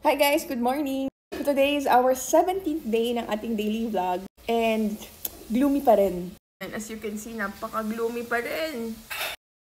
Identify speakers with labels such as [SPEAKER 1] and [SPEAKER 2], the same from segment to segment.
[SPEAKER 1] Hi guys, good morning! So today is our 17th day ng ating daily vlog and gloomy pa rin. And as you can see, napaka-gloomy pa rin.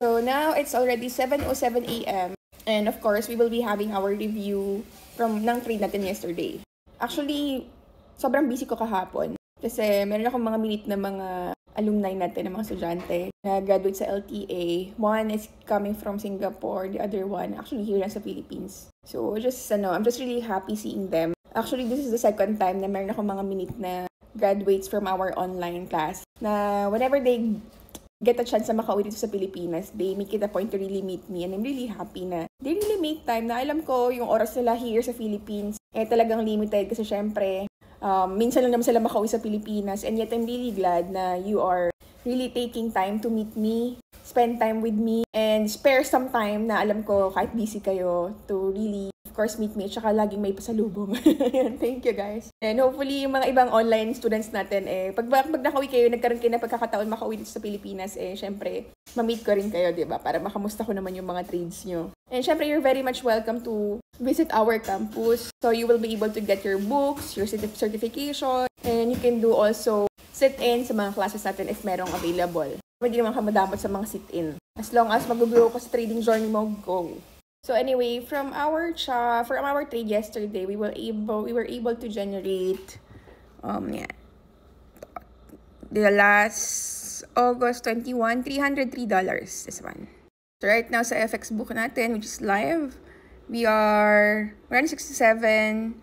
[SPEAKER 1] So now it's already 7:07 a.m. and of course, we will be having our review ng trade natin yesterday. Actually, sobrang busy ko kahapon kasi meron akong mga minute na mga alumni natin, ng mga estudyante na graduate sa LTA. One is coming from Singapore, the other one actually here sa Philippines. So I'm just really happy seeing them. Actually, this is the second time na meron akong mga minute na graduates from our online class na whenever they get a chance na makauwi dito sa Pilipinas, they make it a point to really meet me, and I'm really happy na they really make time na alam ko yung oras nila here sa Philippines talagang limited kasi syempre minsan lang naman sila makauwi sa Pilipinas, and yet I'm really glad na you are really taking time to meet me, spend time with me, and spare some time na alam ko kahit busy kayo to really, of course, meet me, tsaka laging may pasalubong. Thank you guys. And hopefully yung mga ibang online students natin, pag nakauwi kayo, nagkaroon kayo ng pagkakataon makauwi dito sa Pilipinas, syempre, ma-meet ko rin kayo, diba? Para makamusta ko naman yung mga trades nyo. And syempre, you're very much welcome to visit our campus. So you will be able to get your books, your certification, and you can do also sit-in sa mga classes natin if merong available. Hindi naman ka madamot sa mga sit-in. As long as mag-grow ka sa trading journey mo, go. So anyway, from our trade yesterday, we were able to generate the last August 21, $303, this one. So right now sa FX book natin, which is live, we're $167.23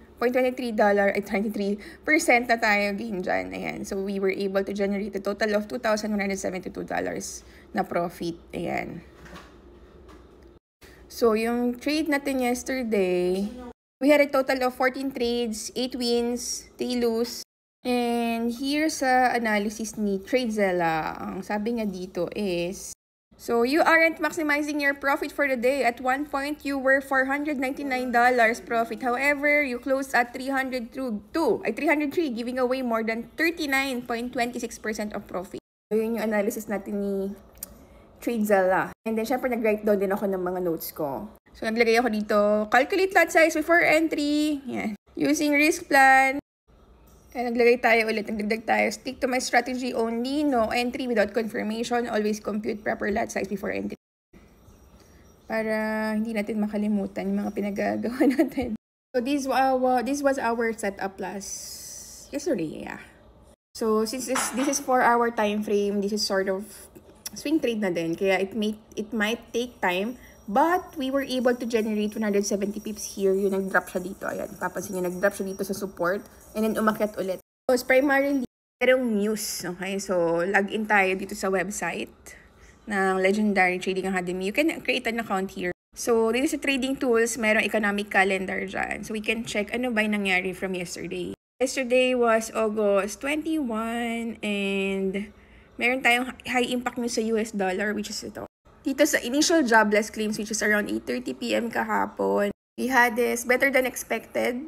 [SPEAKER 1] at 23% na tayo gain dyan. Ayan. So we were able to generate a total of $2,172 na profit. Ayan. So yung trade natin yesterday, we had a total of 14 trades, 8 wins, 3 lose. And here sa analysis ni TradeZilla, ang sabi nga dito is, so you aren't maximizing your profit for the day. At one point, you were $499 profit. However, you closed at 303, giving away more than 39.26% of profit. So yun yung analysis natin ni TradeZilla. And then, syempre, nag-write down din ako ng mga notes ko. So, naglagay ako dito, calculate lot size before entry. Yan. Using risk plan. And nagdagdag tayo, stick to my strategy only, no entry without confirmation, always compute proper lot size before entry. Para hindi natin makalimutan yung mga pinagagawa natin. So this was our setup last yesterday, yeah. So since this is 4-hour time frame, this is sort of swing trade na din, kaya it might take time. But we were able to generate 170 pips here. Yung nag-drop siya dito. Ayan, papansin nyo, nag-drop siya dito sa support. And then umakyat ulit. So, it's primarily merong news. Okay, so log in tayo dito sa website ng Legendary Trading Academy. You can create an account here. So, dito sa trading tools, merong economic calendar dyan. So, we can check ano ba yung nangyari from yesterday. Yesterday was August 21 and meron tayong high impact news sa US dollar, which is ito. Dito sa initial jobless claims, which is around 8:30 p.m. kahapon, we had this better than expected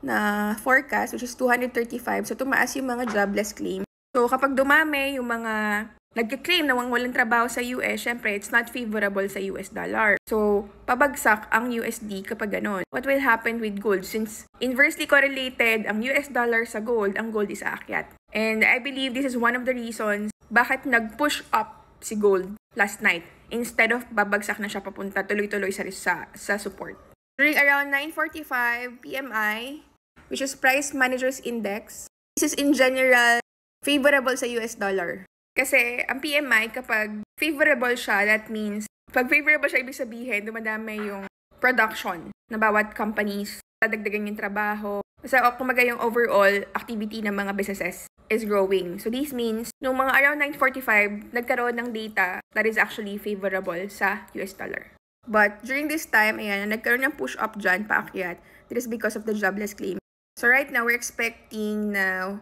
[SPEAKER 1] na forecast, which is 235. So, tumaas yung mga jobless claims. So, kapag dumami yung mga nag-claim na walang trabaho sa US, syempre, it's not favorable sa US dollar. So, pabagsak ang USD kapag ganon. What will happen with gold? Since inversely correlated ang US dollar sa gold, ang gold is aakyat. And I believe this is one of the reasons bakit nag-push up si gold last night, instead of babagsak na siya papunta tuloy-tuloy sa support. During around 9:45 PMI, which is Price Managers Index, this is in general favorable sa US dollar. Kasi ang PMI, kapag favorable siya, that means, pag favorable siya, ibig sabihin, dumadami yung production na bawat companies, dadagdagan yung trabaho. Kasi kumaga yung overall activity ng mga businesses is growing. So this means, nung mga around 9:45, nagkaroon ng data that is actually favorable sa US dollar. But during this time, ayan, nagkaroon ng push up dyan, paakyat. This is because of the jobless claim. So right now, we're expecting na,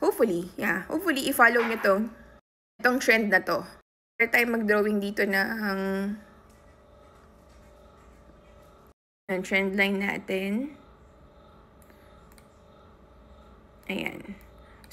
[SPEAKER 1] hopefully, i-follow nyo itong trend na to. Para tayo mag-drawing dito na ang trend line natin. Ayan.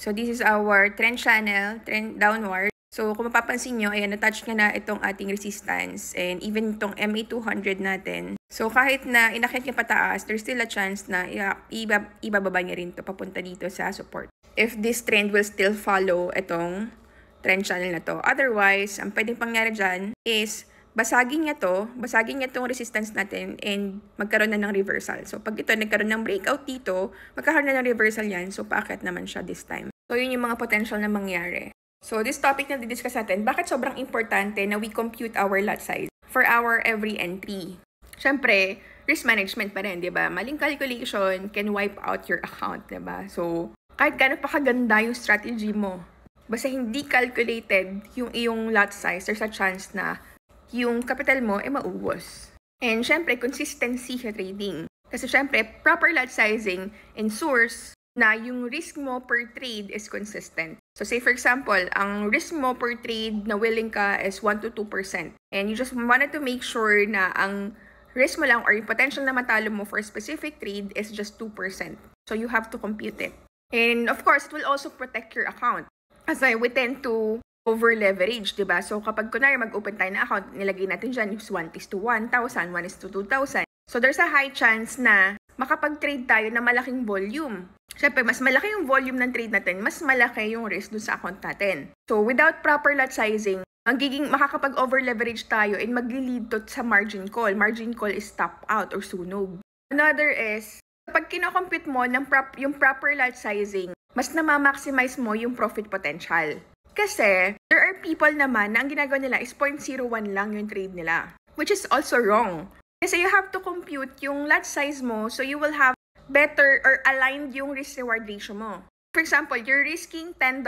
[SPEAKER 1] So, this is our trend channel, trend downward. So, kung mapapansin nyo, ayan, na-touch nga na itong ating resistance and even itong MA200 natin. So, kahit na inakyat niya pataas, there's still a chance na ibababa niya rin to papunta dito sa support. If this trend will still follow itong trend channel na to. Otherwise, ang pwedeng pangyari dyan is basagin niya itong resistance natin and magkaroon na ng reversal. So, pag ito nagkaroon ng breakout dito, magkakaroon na ng reversal yan. So, paakyat naman siya this time. So, yun yung mga potential na mangyari. So, this topic na didiscuss natin, bakit sobrang importante na we compute our lot size for our every entry? Siyempre, risk management pa rin, di ba? Maling calculation can wipe out your account, di ba? So, kahit gano'n pa kaganda yung strategy mo, basta hindi calculated yung iyong lot size, there's a chance na yung capital mo ay mauubos. And syempre, consistency sa trading. Kasi syempre, proper lot sizing ensures na yung risk mo per trade is consistent. So say for example, ang risk mo per trade na willing ka is 1 to 2%. And you just wanted to make sure na ang risk mo lang or yung potential na matalo mo for a specific trade is just 2%. So you have to compute it. And of course, it will also protect your account. Kasi we tend to over-leverage, diba? So kapag kunwari mag-open tayo na account, nilagay natin dyan is 1:1,000, 1:2,000. So there's a high chance na makapag-trade tayo na malaking volume. Siyempre, mas malaki yung volume ng trade natin, mas malaki yung risk dun sa account natin. So, without proper lot sizing, makakapag-over-leverage tayo and mag-lead to sa margin call. Margin call is stop out or sunog. Another is, kapag kinocompute mo yung proper lot sizing, mas namamaximize mo yung profit potential. Kasi, there are people naman na ang ginagawa nila is 0.01 lang yung trade nila. Which is also wrong. Kasi you have to compute yung lot size mo so you will have better or aligned yung risk-reward ratio mo. For example, you're risking $10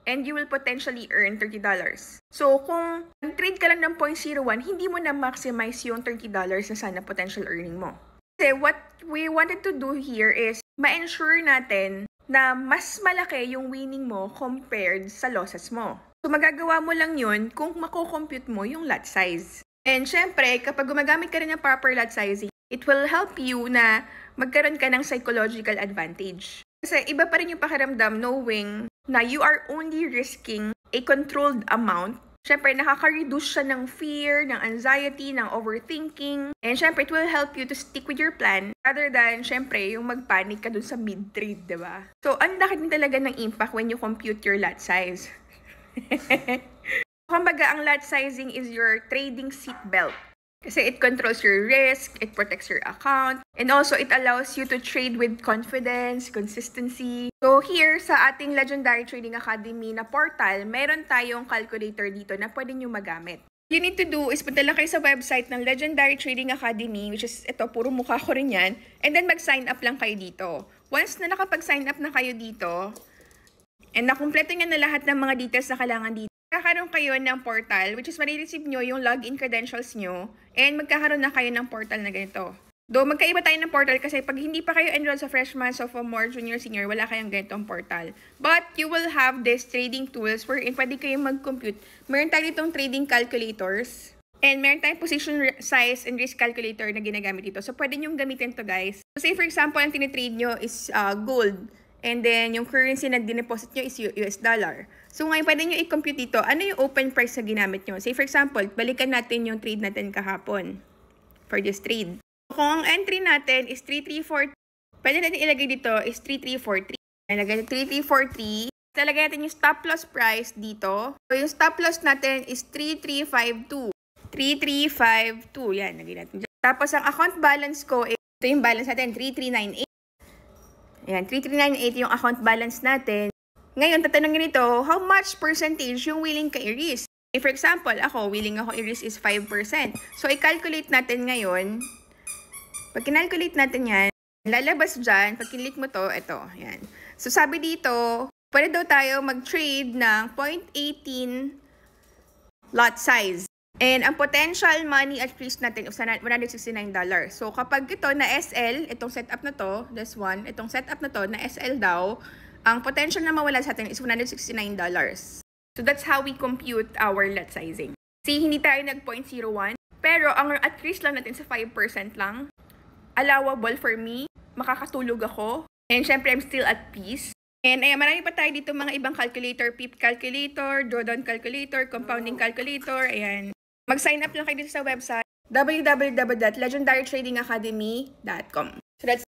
[SPEAKER 1] and you will potentially earn $30. So, kung nag-trade ka lang ng 0.01, hindi mo na maximize yung $30 na sana potential earning mo. Kasi what we wanted to do here is ma-ensure natin na mas malaki yung winning mo compared sa losses mo. So, magagawa mo lang yun kung mako-compute mo yung lot size. And syempre, kapag gumagamit ka rin ng proper lot sizing, it will help you na magkaroon ka ng psychological advantage. Kasi iba pa rin yung pakiramdam knowing na you are only risking a controlled amount. Syempre, nakaka-reduce siya ng fear, ng anxiety, ng overthinking. And syempre, it will help you to stick with your plan rather than, syempre, yung mag-panic ka dun sa mid-trade, diba? So, ang laki din talaga ng impact when you compute your lot size. Kumbaga, ang lot sizing is your trading seatbelt. Kasi it controls your risk, it protects your account, and also it allows you to trade with confidence, consistency. So here, sa ating Legendary Trading Academy na portal, meron tayong calculator dito na pwede nyo magamit. You need to do is punta lang kayo sa website ng Legendary Trading Academy, which is ito, puro mukha ko rin yan, and then mag-sign up lang kayo dito. Once na nakapag-sign up na kayo dito, and nakumpleto nyo na lahat ng mga details na kailangan dito, magkakaroon kayo ng portal, which is marireceive nyo yung login credentials nyo, and magkakaroon na kayo ng portal na ganito. Though magkaiba tayo ng portal kasi pag hindi pa kayo enrolled sa freshman, sophomore, junior, senior, wala kayong ganitong portal. But you will have these trading tools wherein pwede kayong mag-compute. Meron tayo ditong trading calculators, and meron tayong position size and risk calculator na ginagamit dito. So pwede nyo gamitin to guys. So say for example, ang tinitrade nyo is gold. And then, yung currency na dineposit nyo is US dollar. So, ngayon, pwede nyo i-compute dito. Ano yung open price na ginamit nyo? Say, for example, balikan natin yung trade natin kahapon for this trade. So, kung ang entry natin is 3343, pwede natin ilagay dito is 3343. Ilagay 3343. Talagay natin yung stop loss price dito. So, yung stop loss natin is 3352. 3352. Yan, lagay natin dyan. Tapos, ang account balance ko, ito yung balance natin, 3398. Ayan, 3398 yung account balance natin. Ngayon, tatanungin nito, how much percentage yung willing ka i-risk? For example, willing ako i-risk is 5%. So, i-calculate natin ngayon. Pag kinalculate natin yan, lalabas dyan, pag kinlik mo to, ito, yan. So, sabi dito, pwede daw tayo mag-trade ng 0.18 lot size. And ang potential money at risk natin is $169. So, kapag ito na SL, itong setup na to, this one, itong setup na to, na SL daw, ang potential na mawala sa atin is $169. So, that's how we compute our lot sizing. See, hindi tayo nag 0.01, pero ang at risk lang natin sa 5% lang. Allowable for me, makakatulog ako, and syempre, I'm still at peace. And ayan, marami pa tayo dito mga ibang calculator, PIP calculator, drawdown calculator, compounding calculator, ayan. Mag-sign up lang kayo dito sa website www.legendarytradingacademy.com. So that's